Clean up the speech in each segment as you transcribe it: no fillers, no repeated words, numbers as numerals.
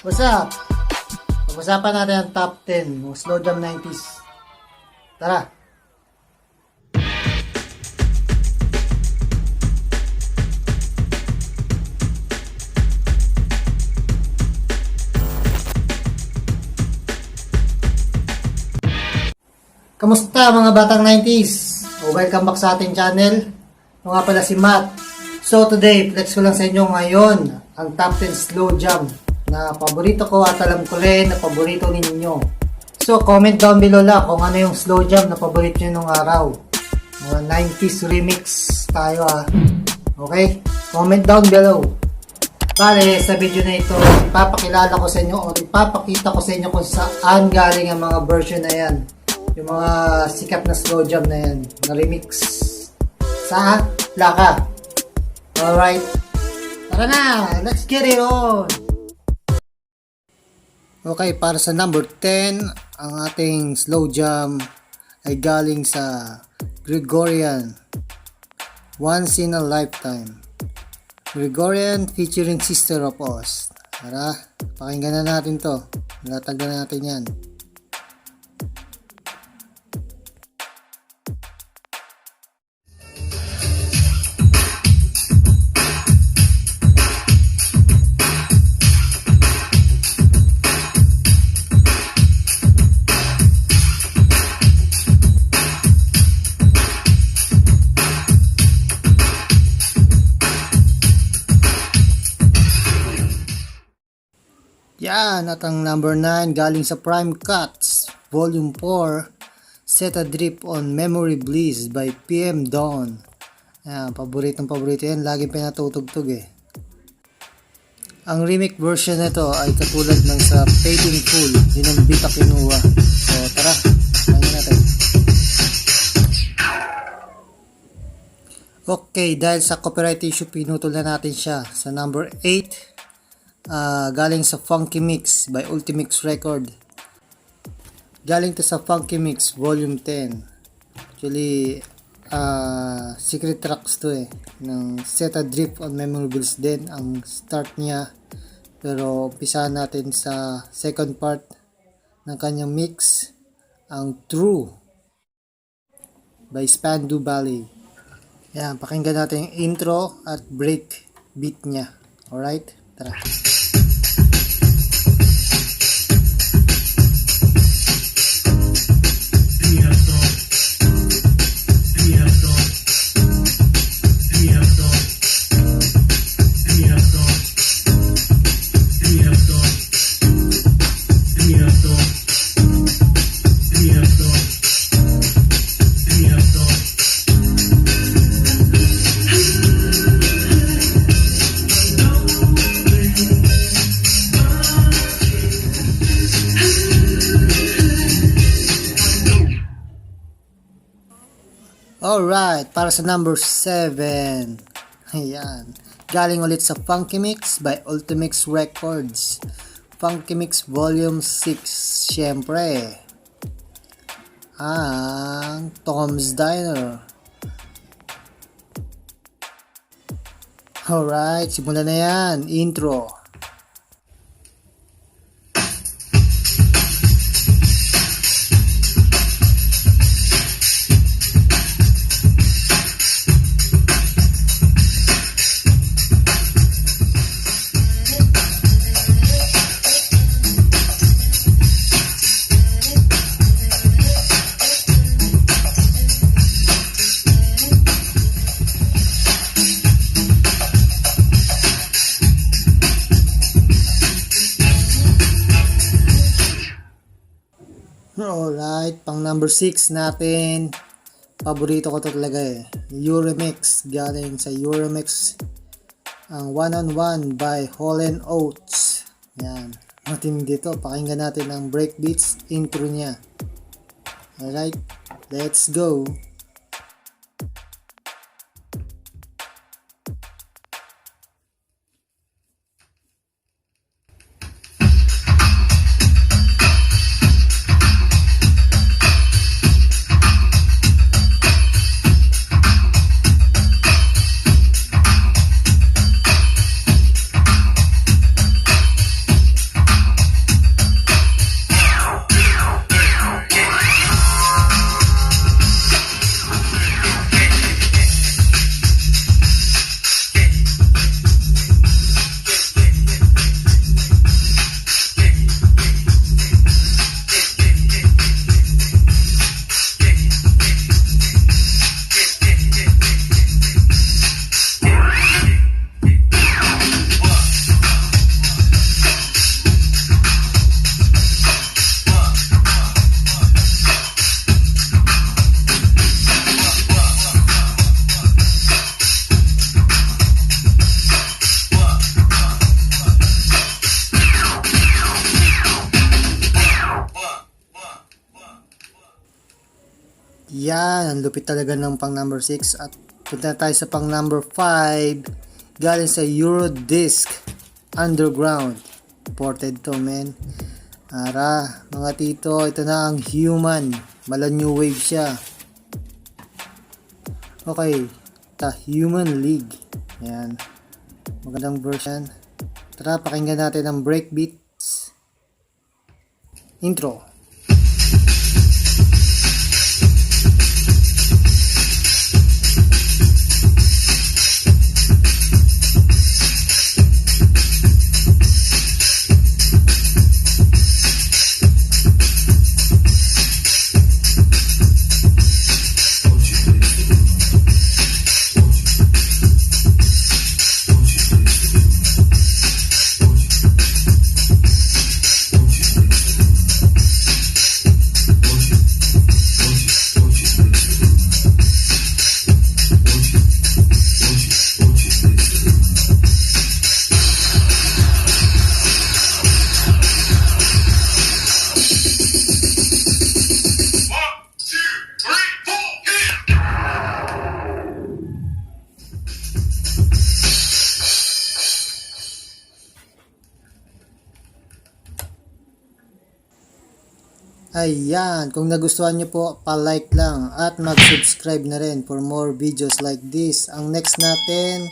What's up? Pag-usapan natin ang top 10 ng slow jam 90s. Tara! Kamusta mga batang 90s? Welcome back sa ating channel. Ito nga pala si Matt. So today, flex ko lang sa inyo ngayon ang top 10 slow jam na paborito ko at alam ko rin na paborito ninyo. So comment down below lang kung ano yung slow jam na paborito nyo nung araw. Mga 90s remix tayo Okay? Comment down below. Bale, sa video na ito, ipapakilala ko sa inyo o ipapakita ko sa inyo kung saan galing ang mga version na yan. Yung mga sikat na slow jam na yan, na remix sa Laka. Alright, tara na, let's get it on! Okay, para sa number 10, ang ating slow jam ay galing sa Gregorian, Once in a Lifetime. Gregorian featuring Sister of Oz. Tara, pakinggan na natin to. Natagdan natin yan. Yan, at ang number 9 galing sa Prime Cuts Volume 4, Set a Drip on Memory Bliss by PM Dawn. Yan, paboritong paborito yan, laging pinatutugtog Ang remake version nito ay katulad ng sa Paid in Full, yun ang beat kinuha. So tara, tingnan natin. Okay, dahil sa copyright issue, pinutol na natin siya sa number 8. Galing sa Funky Mix by Ultimix Record. Galing to sa Funky Mix Volume 10. Actually, secret tracks to ng Set a Drip on Memorables din ang start niya. Pero umpisahan natin sa second part ng kanyang mix, ang True by Spandu Ballet. Yan, pakinggan natin yung intro at break beat niya. Alright, tara. Alright, para sa number 7. Ayan. Galing ulit sa Funky Mix by Ultimix Records. Funky Mix Volume 6. Siyempre, ang Tom's Diner. Alright, simulan na yan. Intro. Alright, pang number 6 natin. Paborito ko to talaga Euromix, galing sa Euromix. Ang One on One by Hall & Oates. Yan, matindi to. Pakinggan natin ang breakbeats intro niya. Alright, let's go. Yan, ang lupit talaga ng pang number 6. At punta tayo sa pang number 5. Galing sa Eurodisc Underground. Ported to, men. Ara, mga tito, ito na ang Human. Mala new wave siya. Okay, The Human League. Ayan. Magandang version. Tara, pakinggan natin ang breakbeats. Intro. Ayan, kung nagustuhan nyo po, pa-like lang at mag-subscribe na rin for more videos like this. Ang next natin,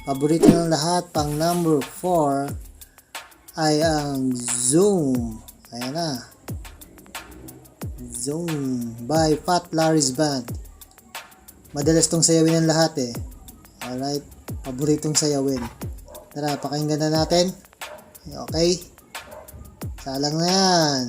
paborito ng lahat, pang number 4, ay ang Zoom. Ayan na. Zoom by Fat Larry's Band. Madalas tong sayawin ng lahat eh. Alright, paboritong sayawin. Tara, pakinggan na natin. Okay. Salang na yan.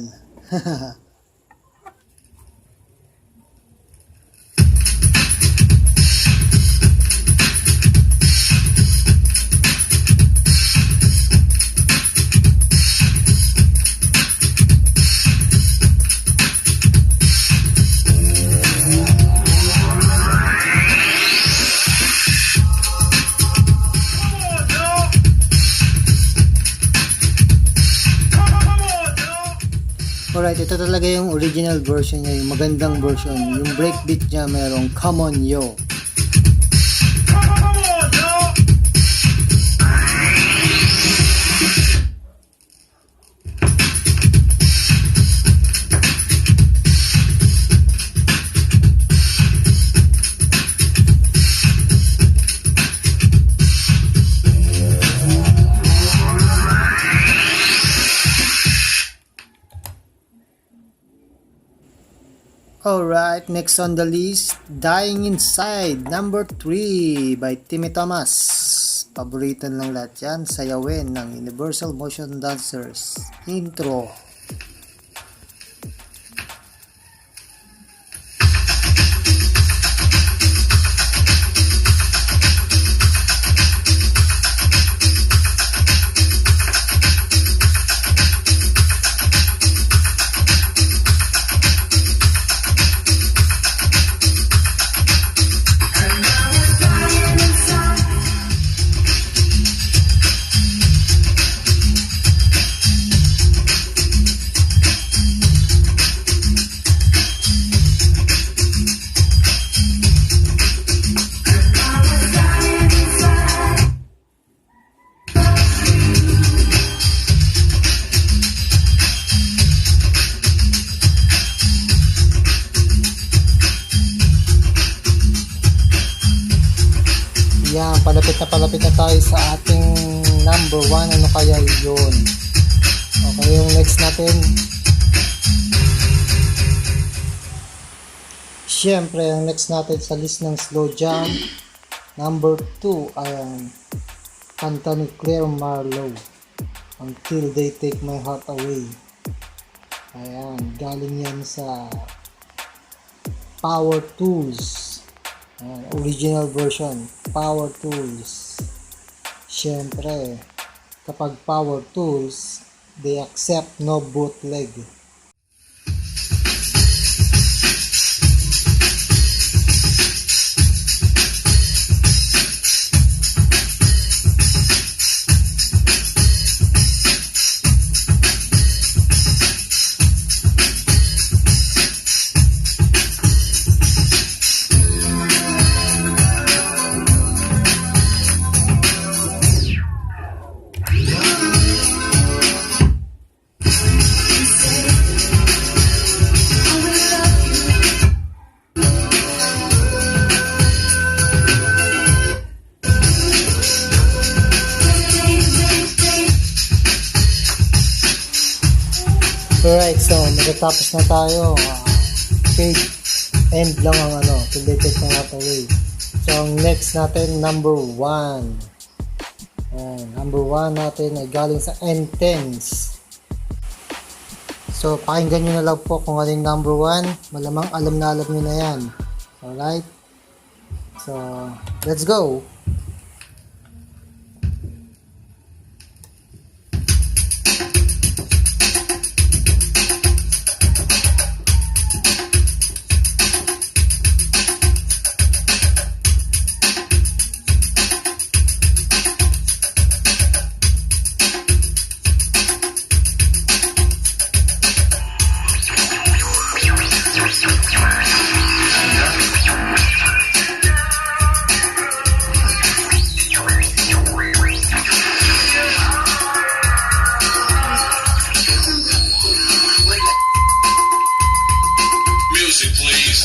Alright, ito talaga yung original version niya, yung magandang version. Yung breakbeat niya mayroong Come On Yo. Alright, next on the list, Dying Inside, number 3 by Timmy Thomas. Paborito ng lahat yan, sayawin ng Universal Motion Dancers. Intro. Yan, palapit na tayo sa ating number 1. Ano kaya yun? Okay, yung next natin. Siyempre, ang next natin sa list ng slow jam, number 2 ay ang kanta ni Claire Marlowe, Until They Take My Heart Away. Ayan, galing yan sa Power Tools. Original version, Power Tools. Siyempre, kapag Power Tools, they accept no bootleg. Alright, so matatapos na tayo. Page end lang ang related na waterway. So ang next natin, number 1. Number 1 natin ay galing sa N10s. So pakinggan nyo na lang po kung ano yung number 1. Malamang alam na nyo na yan. Alright, so let's go. Music, please.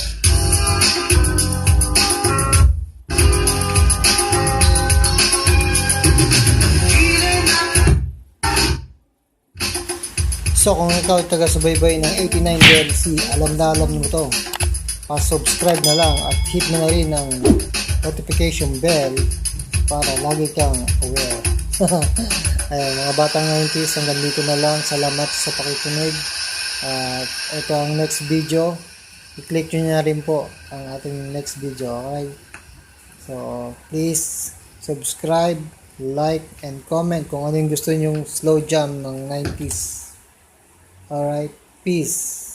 So kung ikaw ay taga-subaybay ng 89 DLC, alam na alam mo to. Pa-subscribe na lang at hit mo na rin ang notification bell para lagi kang aware. Ayun, mga batang 90s, hanggang dito na lang. Salamat sa pakikinig. At ito ang next video. I-click nyo na rin po ang ating next video. Okay? So please subscribe, like, and comment kung ano yung gusto nyong slow jam ng 90s. Alright, peace.